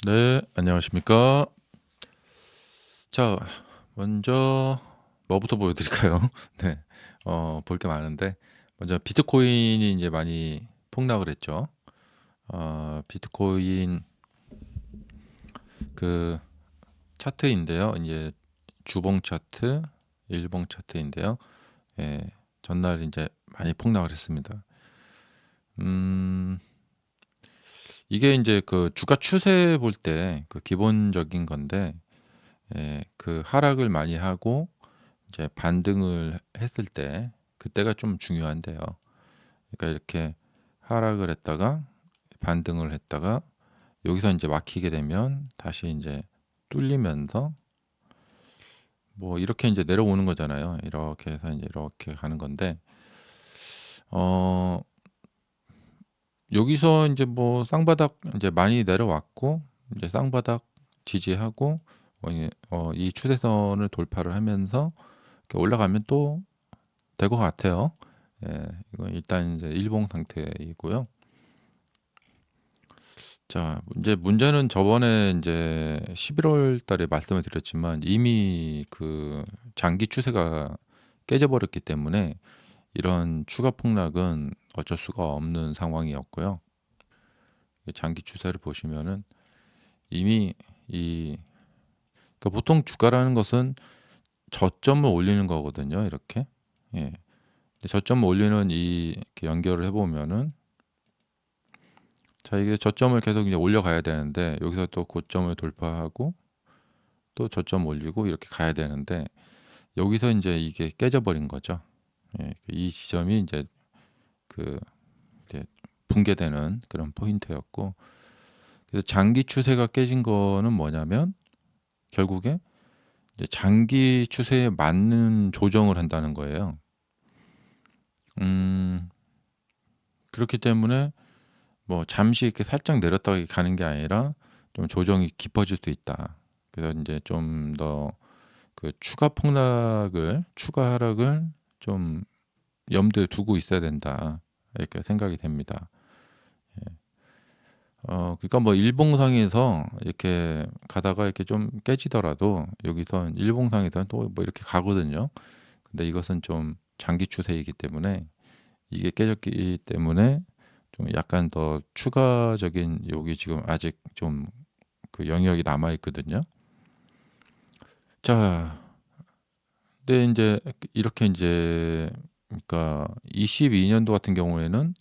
네, 안녕하십니까. 자, 먼저 뭐부터 보여드릴까요? 네, 볼 게 많은데, 먼저 비트코인이 이제 많이 폭락을 했죠. 비트코인 그 차트인데요. 이제 주봉 차트, 일봉 차트인데요. 예, 전날 이제 많이 폭락을 했습니다. 음, 이게 이제 그 주가 추세 볼 때 그 기본적인 건데, 그 하락을 많이 하고 이제 반등을 했을 때 그때가 좀 중요한데요. 그러니까 이렇게 하락을 했다가 반등을 했다가 여기서 이제 막히게 되면 다시 이제 뚫리면서 뭐 이렇게 이제 내려오는 거잖아요. 이렇게 해서 이제 이렇게 가는 건데 어 여기서 이제 뭐 쌍바닥 이제 많이 내려왔고 이제 쌍바닥 지지하고 이 추세선을 돌파를 하면서 이렇게 올라가면 또 될 것 같아요. 예, 이건 일단 이제 일봉 상태이고요. 자, 이제 문제는 저번에 이제 11월 달에 말씀을 드렸지만 이미 그 장기 추세가 깨져버렸기 때문에 이런 추가 폭락은 어쩔 수가 없는 상황이었고요. 장기 추세를 보시면은 이미 이 그러니까 보통 주가라는 것은 저점을 올리는 거거든요. 이렇게. 예. 저점을 올리는 이렇게 연결을 해보면은 자, 이게 저점을 계속 이제 올려가야 되는데 여기서 또 고점을 돌파하고 또 저점 올리고 이렇게 가야 되는데 여기서 이제 이게 깨져버린 거죠. 예, 이 지점이 이제 그 이제 붕괴되는 그런 포인트였고 그래서 장기 추세가 깨진 거는 뭐냐면 결국에 이제 장기 추세에 맞는 조정을 한다는 거예요. 음, 그렇기 때문에 뭐 잠시 이렇게 살짝 내렸다가 가는 게 아니라 좀 조정이 깊어질 수 있다. 그래서 이제 좀 더 그 추가 폭락을 추가 하락을 좀 염두에 두고 있어야 된다. 이렇게 생각이 됩니다. 그러니까 뭐 일봉상에서 이렇게 가다가 이렇게 좀 깨지더라도 여기선 일봉상에서는 또 뭐 이렇게 가거든요. 근데 이것은 좀 장기 추세이기 때문에 이게 깨졌기 때문에 좀 약간 더 추가적인 여기 지금 아직 좀 그 영역이 남아 있거든요. 자, 근데 이제 이렇게 이제 그러니까 22년도 같은 경우에는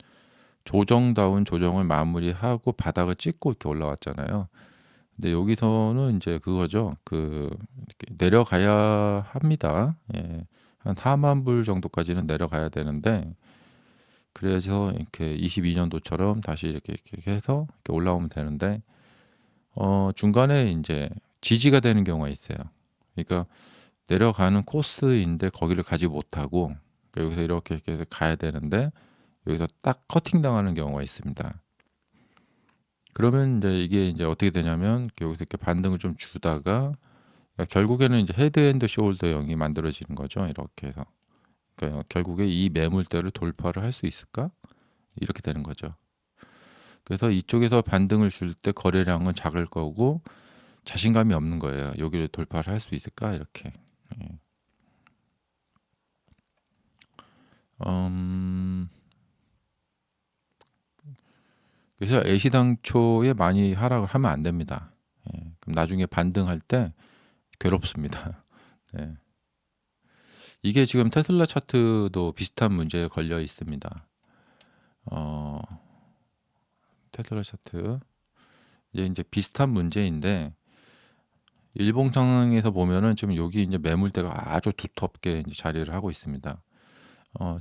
조정다운 조정을 마무리하고 바닥을 찍고 이렇게 올라왔잖아요. 근데 여기서는 이제 그거죠. 이렇게 내려가야 합니다. 예. 한 4만 불 정도까지는 내려가야 되는데 그래서 이렇게 22년도처럼 다시 이렇게 해서 이렇게 올라오면 되는데 중간에 이제 지지가 되는 경우가 있어요. 그러니까 내려가는 코스인데 거기를 가지 못하고 여기서 이렇게 해서 가야 되는데 여기서 딱 커팅 당하는 경우가 있습니다. 그러면 이제 이게 이제 어떻게 되냐면 여기서 이렇게 반등을 좀 주다가 그러니까 결국에는 이제 헤드 앤드 숄더형이 만들어지는 거죠. 이렇게 해서 그러니까 결국에 이 매물대를 돌파를 할 수 있을까? 이렇게 되는 거죠. 그래서 이쪽에서 반등을 줄 때 거래량은 작을 거고 자신감이 없는 거예요. 여기를 돌파를 할 수 있을까? 이렇게. 예. 음, 그래서 애시당초에 많이 하락을 하면 안 됩니다. 예. 그럼 나중에 반등할 때 괴롭습니다. 네. 이게 지금 테슬라 차트도 비슷한 문제에 걸려 있습니다. 어, 테슬라 차트 이제 비슷한 문제인데 일봉 상황에서 보면은 지금 여기 이제 매물대가 아주 두텁게 이제 자리를 하고 있습니다.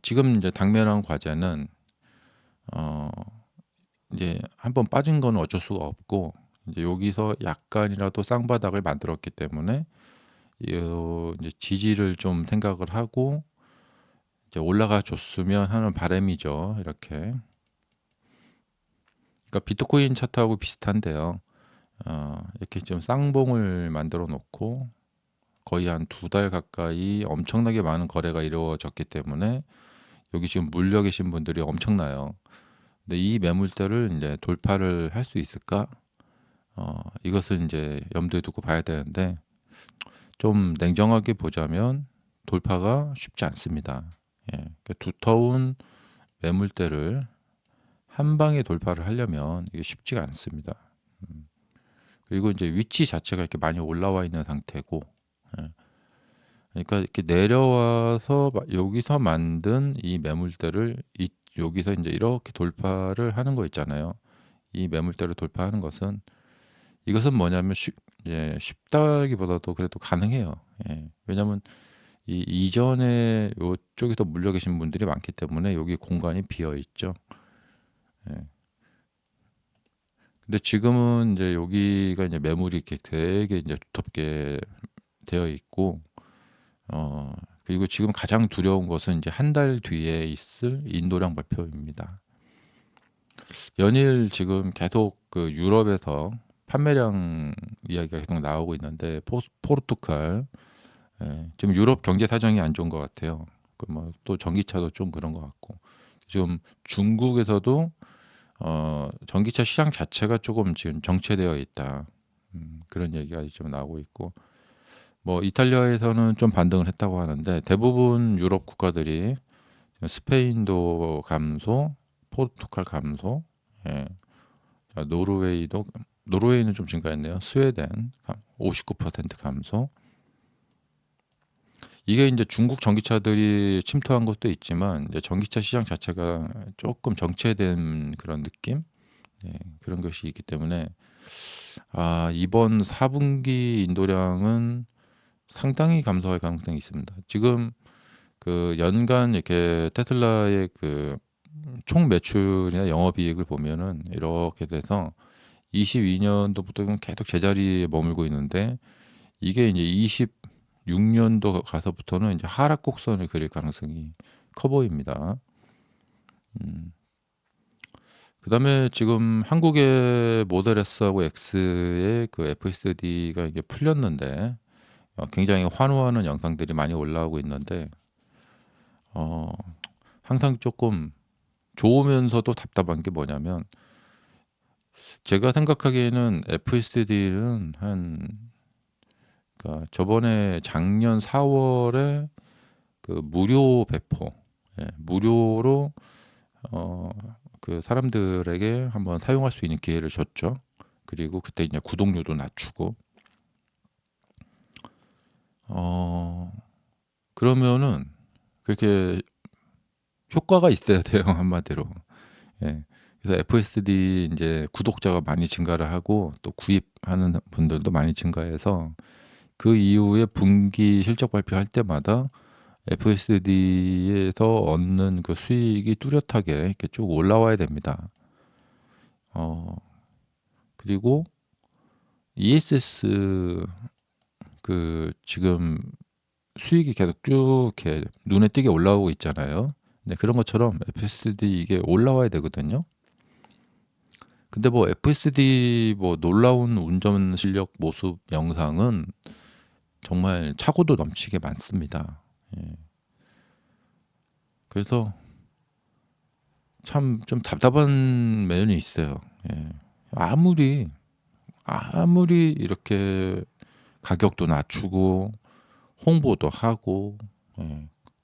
지금 이제 당면한 과제는 어, 이제 한번 빠진 건 어쩔 수가 없고 이제 여기서 약간이라도 쌍바닥을 만들었기 때문에 이제 지지를 좀 생각을 하고 이제 올라가 줬으면 하는 바람이죠. 이렇게. 그러니까 비트코인 차트하고 비슷한데요. 이렇게 좀 쌍봉을 만들어 놓고 거의 한 2달 가까이 엄청나게 많은 거래가 이루어졌기 때문에 여기 지금 물려 계신 분들이 엄청나요. 근데 이 매물대를 이제 돌파를 할 수 있을까? 이것을 인제 염두에 두고 봐야 되는데 좀 냉정하게 보자면 돌파가 쉽지 않습니다. 예. 그 두터운 매물대를 한 방에 돌파를 하려면 이게 쉽지가 않습니다. 음. 그리고 인제 위치 자체가 이렇게 많이 올라와 있는 상태고 예. 그러니까 이렇게 내려와서 여기서 만든 이 매물대를 여기서 인제 이렇게 돌파를 하는 거 있잖아요. 이 매물대를 돌파하는 것은 이것은 뭐냐면 예 쉽다기보다도 그래도 가능해요. 예. 왜냐하면 이 이전에 요쪽에서 물려 계신 분들이 많기 때문에 여기 공간이 비어 있죠. 예. 근데 지금은 인제 여기가 이제 매물이 이렇게 되게 인제 두텁게 되어 있고 어 그리고 지금 가장 두려운 것은 인제 한 달 뒤에 있을 인도량 발표입니다. 연일 지금 계속 그 유럽에서 판매량 이야기가 계속 나오고 있는데 포르투갈 지금 유럽 경제 사정이 안 좋은 것 같아요. 그 뭐 또 전기차도 좀 그런 것 같고 지금 중국에서도 전기차 시장 자체가 조금 지금 정체되어 있다. 그런 얘기가 좀 나오고 있고 뭐 이탈리아에서는 좀 반등을 했다고 하는데 대부분 유럽 국가들이 스페인도 감소, 포르투갈 감소, 예. 노르웨이는 좀 증가했네요. 스웨덴 59% 감소. 이게 인제 중국 전기차들이 침투한 것도 있지만 이제 전기차 시장 자체가 쪼끔 정체된 그런 느낌? 예 그런 것이 있기 때문에 이번 4 분기 인도량은 상당히 감소할 가능성이 있습니다. 지금 그 연간 이렇게 테슬라의 그 총 매출이나 영업이익을 보면은 이렇게 돼서 22 년도부터는 계속 제자리에 머물고 있는데 이게 인제 26 년도 가서부터는 인제 하락 곡선을 그릴 가능성이 커 보입니다. 음. 그다음에 지금 한국의 모델 S하고 X의 그 FSD가 이게 풀렸는데 굉장히 환호하는 영상들이 많이 올라오고 있는데 어 항상 쪼끔 좋으면서도 답답한 게 뭐냐면 제가 생각하기에는 FSD는 그러니까 저번에 작년 4 월에 그 무료 배포 무료로 어 그 사람들에게 한번 사용할 수 있는 기회를 줬죠. 그리고 그때 이제 구독료도 낮추고 어 그러면은 그렇게 효과가 있어야 돼요 한마디로. 예. 그래서 FSD 인제 구독자가 많이 증가를 하고 또 구입하는 분들도 많이 증가해서 그 이후에 분기 실적 발표할 때마다 FSD에서 얻는 그 수익이 뚜렷하게 이렇게 쭉 올라와야 됩니다. 어 그리고 ESS 그 지금 수익이 계속 쭉 이렇게 눈에 띄게 올라오고 있잖아요. 네 그런 것처럼 FSD 이게 올라와야 되거든요. 근데 뭐 FSD 뭐 놀라운 운전 실력 모습 영상은 정말 차고도 넘치게 많습니다. 예. 그래서 참 좀 답답한 면이 있어요. 예. 아무리, 아무리 이렇게 가격도 낮추고 홍보도 하고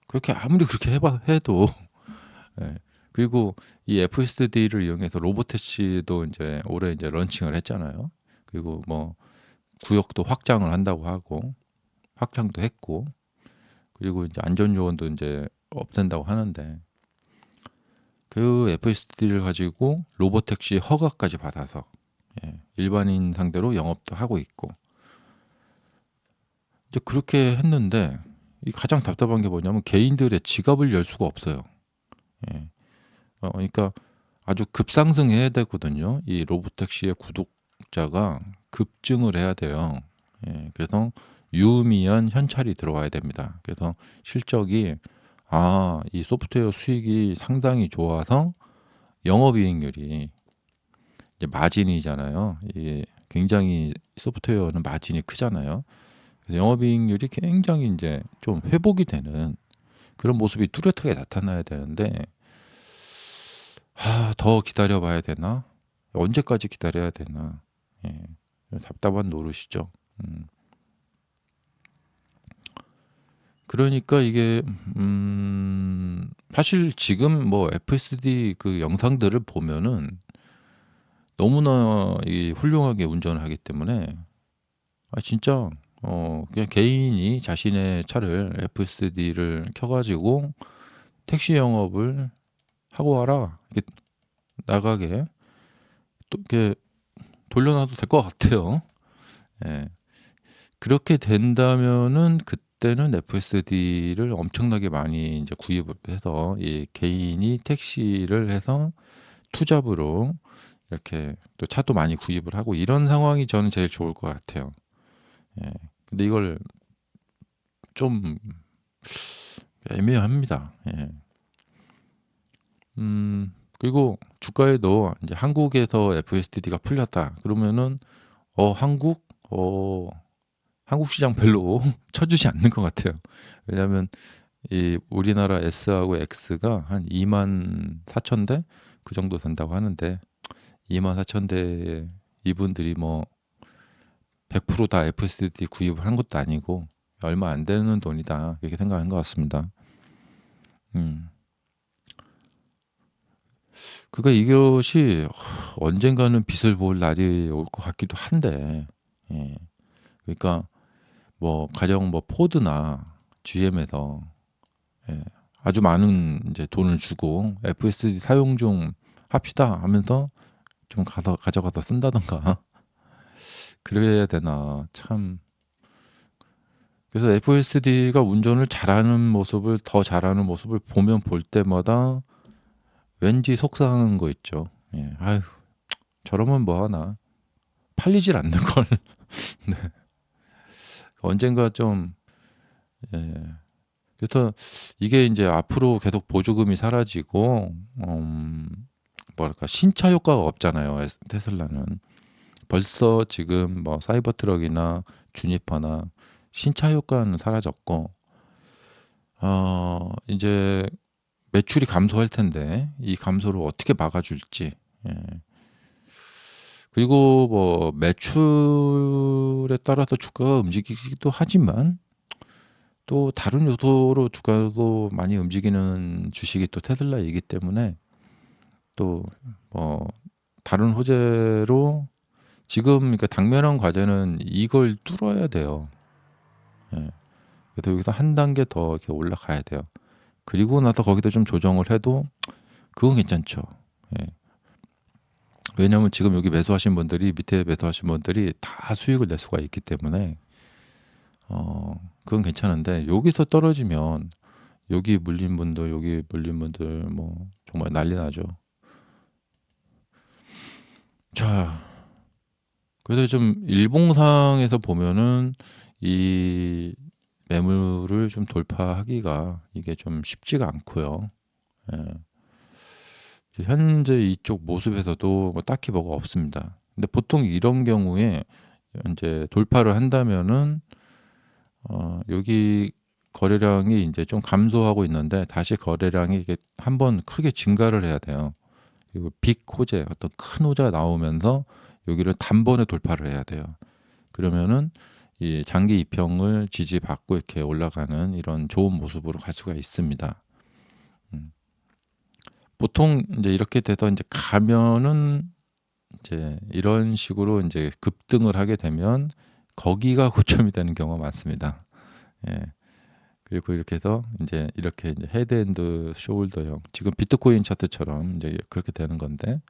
그렇게 아무리 그렇게 해도 예. 그리고 이 FSD를 이용해서 로보택시도 인제 올해 인제 런칭을 했잖아요. 그리고 뭐 구역도 확장을 한다고 하고 확장도 했고 그리고 인제 안전 요원도 인제 없앤다고 하는데 그 FSD를 가지고 로보택시 허가까지 받아서 일반인 상대로 영업도 하고 있고 이제 그렇게 했는데 이 가장 답답한 게 뭐냐면 개인들의 지갑을 열 수가 없어요. 예. 그러니까 아주 급상승해야 되거든요. 이 로보택시의 구독자가 급증을 해야 돼요. 예. 그래서 유의미한 현찰이 들어와야 됩니다. 그래서 실적이 이 소프트웨어 수익이 상당히 좋아서 영업이익률이 이제 마진이잖아요. 이게 굉장히 소프트웨어는 마진이 크잖아요. 그래서 영업이익률이 굉장히 인제 좀 회복이 되는 그런 모습이 뚜렷하게 나타나야 되는데 더 기다려 봐야 되나? 언제까지 기다려야 되나? 예. 답답한 노릇이죠. 그러니까 이게 사실 지금 뭐 FSD 그 영상들을 보면은 너무나 이 훌륭하게 운전을 하기 때문에 진짜 그냥 개인이 자신의 차를 FSD를 켜 가지고 택시 영업을 하고 와라. 이렇게 나가게 또 이렇게 돌려 놔도 될 것 같아요. 예. 그렇게 된다면은 그때는 FSD를 엄청나게 많이 인제 구입을 해서 이 개인이 택시를 해서 투잡으로 이렇게 또 차도 많이 구입을 하고 이런 상황이 저는 제일 좋을 것 같아요. 예. 근데 이걸 좀 애매합니다. 예. 그리고 주가에도 인제 한국에서 FSD가 풀렸다 그러면은 한국 한국 시장 별로 쳐주지 않는 것 같아요. 왜냐하면 이 우리나라 S하고 X가 한 24,000대 그 정도 된다고 하는데 24,000대에 이분들이 뭐 100%다 FSD 구입을 한 것도 아니고 얼마 안 되는 돈이다 이렇게 생각한 것 같습니다. 음. 그러니까 이것이 언젠가는 빛을 볼 날이 올 것 같기도 한데 예. 그러니까 뭐 가령 뭐 포드나 GM에서 예. 아주 많은 이제 돈을 주고 FSD 사용 좀 합시다 하면서 좀 가서 가져가서 쓴다든가 그래야 되나 참. 그래서 FSD가 운전을 잘하는 모습을 더 잘하는 모습을 보면 볼 때마다 왠지 속상한 거 있죠. 예. 아유 저러면 뭐 하나. 팔리질 않는 걸. 네. 언젠가 좀 예. 그래서 이게 인제 앞으로 계속 보조금이 사라지고 뭐랄까 신차 효과가 없잖아요 테슬라는. 벌써 지금 뭐 사이버 트럭이나 주니퍼나 신차 효과는 사라졌고 인제 매출이 감소할 텐데 이 감소를 어떻게 막아줄지. 예. 그리고 뭐 매출에 따라서 주가가 움직이기도 하지만 또 다른 요소로 주가도 많이 움직이는 주식이 또 테슬라이기 때문에 또 뭐 다른 호재로 지금 그러니까 당면한 과제는 이걸 뚫어야 돼요. 예. 그래서 여기서 한 단계 더 이렇게 올라가야 돼요. 그리고 나서 거기서 좀 조정을 해도 그건 괜찮죠. 예. 왜냐하면 지금 여기 매수하신 분들이 밑에 매수하신 분들이 다 수익을 낼 수가 있기 때문에 그건 괜찮은데 여기서 떨어지면 여기 물린 분들 여기 물린 분들 뭐 정말 난리 나죠. 자 그래서 좀 일봉상에서 보면은 이 매물을 좀 돌파하기가 이게 좀 쉽지가 않고요. 예. 현재 이쪽 모습에서도 뭐 딱히 뭐가 없습니다. 근데 보통 이런 경우에 인제 돌파를 한다면은 여기 거래량이 인제 좀 감소하고 있는데 다시 거래량이 이게 한번 크게 증가를 해야 돼요. 그리고 빅 호재 어떤 큰 호재가 나오면서 여기를 단번에 돌파를 해야 돼요. 그러면은 이 장기 이평을 지지받고 이렇게 올라가는 이런 좋은 모습으로 갈 수가 있습니다. 음. 보통 인제 이렇게 돼서 인제 가면은 이제 이런 식으로 인제 급등을 하게 되면 거기가 고점이 되는 경우가 많습니다. 예. 그리고 이렇게 해서 인제 이렇게 인제 헤드 앤드 숄더형 지금 비트코인 차트처럼 인제 그렇게 되는 건데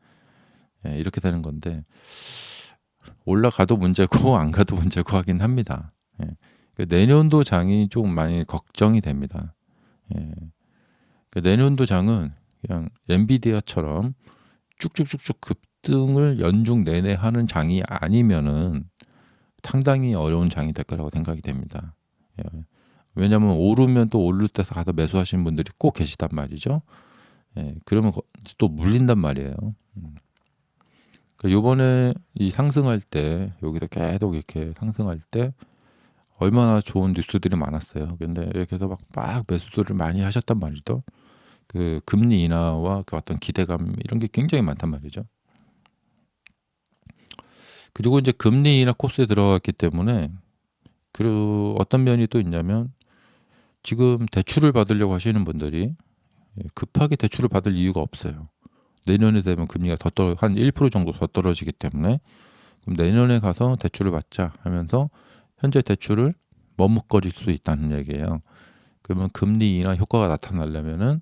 예 이렇게 되는 건데 올라가도 문제고 안 가도 문제고 하긴 합니다. 예. 그 내년도 장이 좀 많이 걱정이 됩니다. 예. 그 내년도 장은 그냥 엔비디아처럼 쭉쭉쭉쭉 급등을 연중 내내 하는 장이 아니면은 상당히 어려운 장이 될 거라고 생각이 됩니다. 예. 왜냐하면 오르면 또 오를 때서 가서 매수하시는 분들이 꼭 계시단 말이죠. 예. 그러면 또 물린단 말이에요. 요번에 이 상승할 때 여기서 계속 이렇게 상승할 때 얼마나 좋은 뉴스들이 많았어요. 근데 이렇게 해서 막 매수들을 많이 하셨단 말이죠. 그 금리 인하와 그 어떤 기대감 이런 게 굉장히 많단 말이죠. 그리고 인제 금리 인하 코스에 들어갔기 때문에 그 어떤 면이 또 있냐면 지금 대출을 받으려고 하시는 분들이 급하게 대출을 받을 이유가 없어요. 내년에 되면 금리가 더 한 1% 정도 더 떨어지기 때문에 그럼 내년에 가서 대출을 받자 하면서 현재 대출을 머뭇거릴 수 있다는 얘기예요. 그러면 금리 인하 효과가 나타나려면은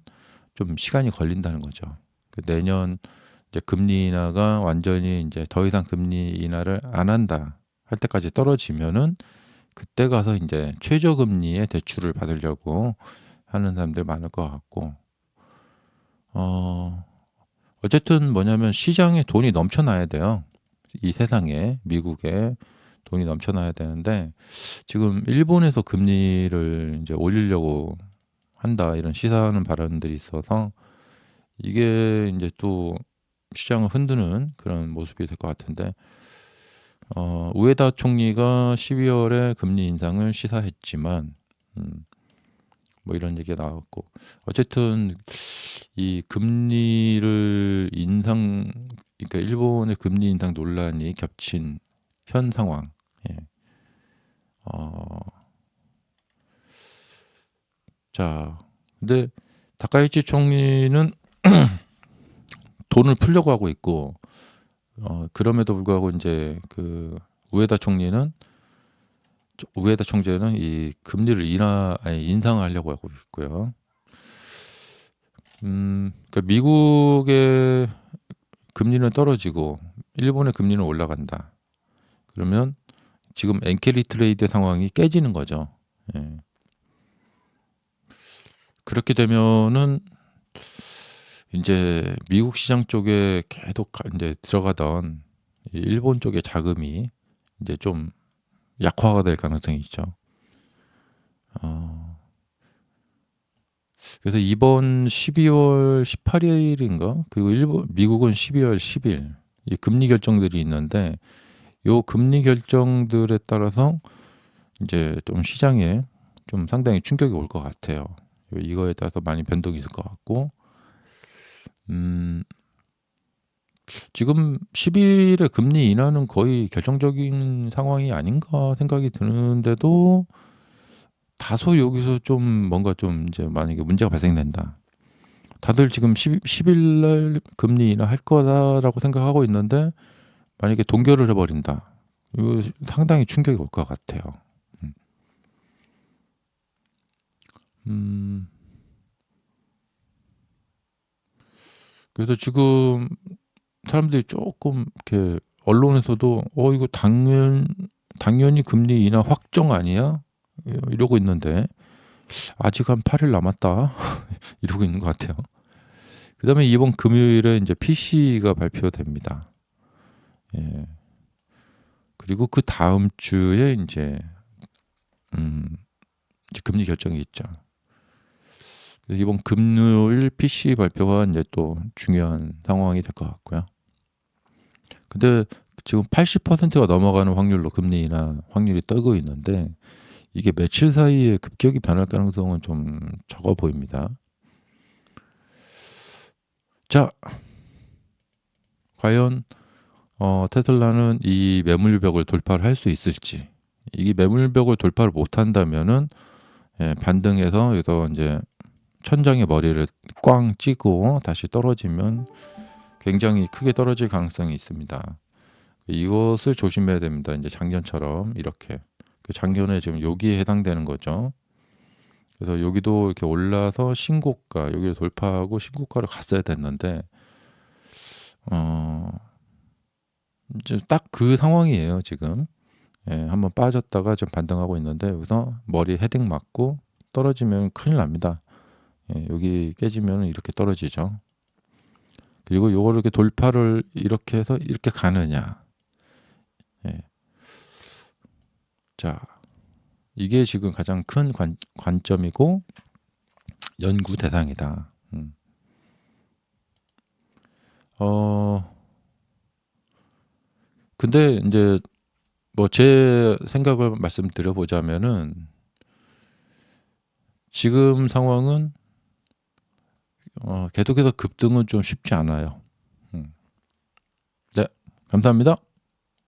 좀 시간이 걸린다는 거죠. 그 내년 이제 금리 인하가 완전히 인제 더 이상 금리 인하를 안 한다 할 때까지 떨어지면은 그때 가서 인제 최저금리의 대출을 받으려고 하는 사람들이 많을 것 같고 어 어쨌든 뭐냐면 시장에 돈이 넘쳐나야 돼요. 이 세상에 미국에 돈이 넘쳐나야 되는데 지금 일본에서 금리를 인제 올리려고 한다 이런 시사하는 발언들이 있어서 이게 인제 또 시장을 흔드는 그런 모습이 될 것 같은데 우에다 총리가 12 월에 금리 인상을 시사했지만 음 뭐 이런 얘기가 나왔고 어쨌든 이 금리를 인상 그러니까 일본의 금리 인상 논란이 겹친 현 상황. 예. 어 자 근데 다카이치 총리는 돈을 풀려고 하고 있고 그럼에도 불구하고 인제 그 우에다 총재는 이 금리를 인상하려고 하고 있고요. 그러니까 미국의 금리는 떨어지고 일본의 금리는 올라간다. 그러면 지금 엔캐리 트레이드 상황이 깨지는 거죠. 예. 그렇게 되면은 인제 미국 시장 쪽에 계속 인제 들어가던 이 일본 쪽의 자금이 인제 좀 약화가 될 가능성이 있죠. 어 그래서 이번 12월 18 일인가 그리고 미국은 12월 10일 이 금리 결정들이 있는데 요 금리 결정들에 따라서 인제 좀 시장에 좀 상당히 충격이 올 것 같아요. 이거에 따라서 많이 변동이 있을 것 같고 음 지금 12 일에 금리 인하는 거의 결정적인 상황이 아닌가 생각이 드는데도 다소 여기서 좀 뭔가 좀 인제 만약에 문제가 발생된다. 다들 지금 10일 날 금리 인하할 거다라고 생각하고 있는데 만약에 동결을 해 버린다. 이거 상당히 충격이 올 것 같아요. 음. 음 그래서 지금 사람들이 쪼끔 이렇게 언론에서도 이거 당연히 금리 인하 확정 아니야?" 이러고 있는데 "아직 한 8일 남았다." 이러고 있는 것 같아요. 그다음에 이번 금요일에 인제 PCE가 발표됩니다. 예. 그리고 그다음 주에 인제 음 이제 금리 결정이 있죠. 그래서 이번 금요일 PC 발표가 인제 또 중요한 상황이 될 것 같고요. 근데 지금 80%가 넘어가는 확률로 금리 인하 확률이 뜨고 있는데 이게 며칠 사이에 급격히 변할 가능성은 좀 적어 보입니다. 자 과연 테슬라는 이 매물벽을 돌파를 할 수 있을지. 이게 매물벽을 돌파를 못 한다면은 반등해서 여기서 인제 천장에 머리를 꽝 찌고 다시 떨어지면 굉장히 크게 떨어질 가능성이 있습니다. 이것을 조심해야 됩니다. 인제 작년처럼 이렇게. 그 작년에 지금 여기에 해당되는 거죠. 그래서 여기도 이렇게 올라서 신고가 여기를 돌파하고 신고가를 갔어야 됐는데 어 이제 딱 그 상황이에요 지금. 예 한번 빠졌다가 좀 반등하고 있는데 여기서 머리에 헤딩 맞고 떨어지면 큰일 납니다. 예 여기 깨지면은 이렇게 떨어지죠. 그리고 요거를 이렇게 돌파를 이렇게 해서 이렇게 가느냐. 예. 자 이게 지금 가장 큰 관점이고 연구 대상이다. 어 근데 인제 뭐 제 생각을 말씀드려 보자면은 지금 상황은 계속해서 급등은 좀 쉽지 않아요. 음. 네. 감사합니다.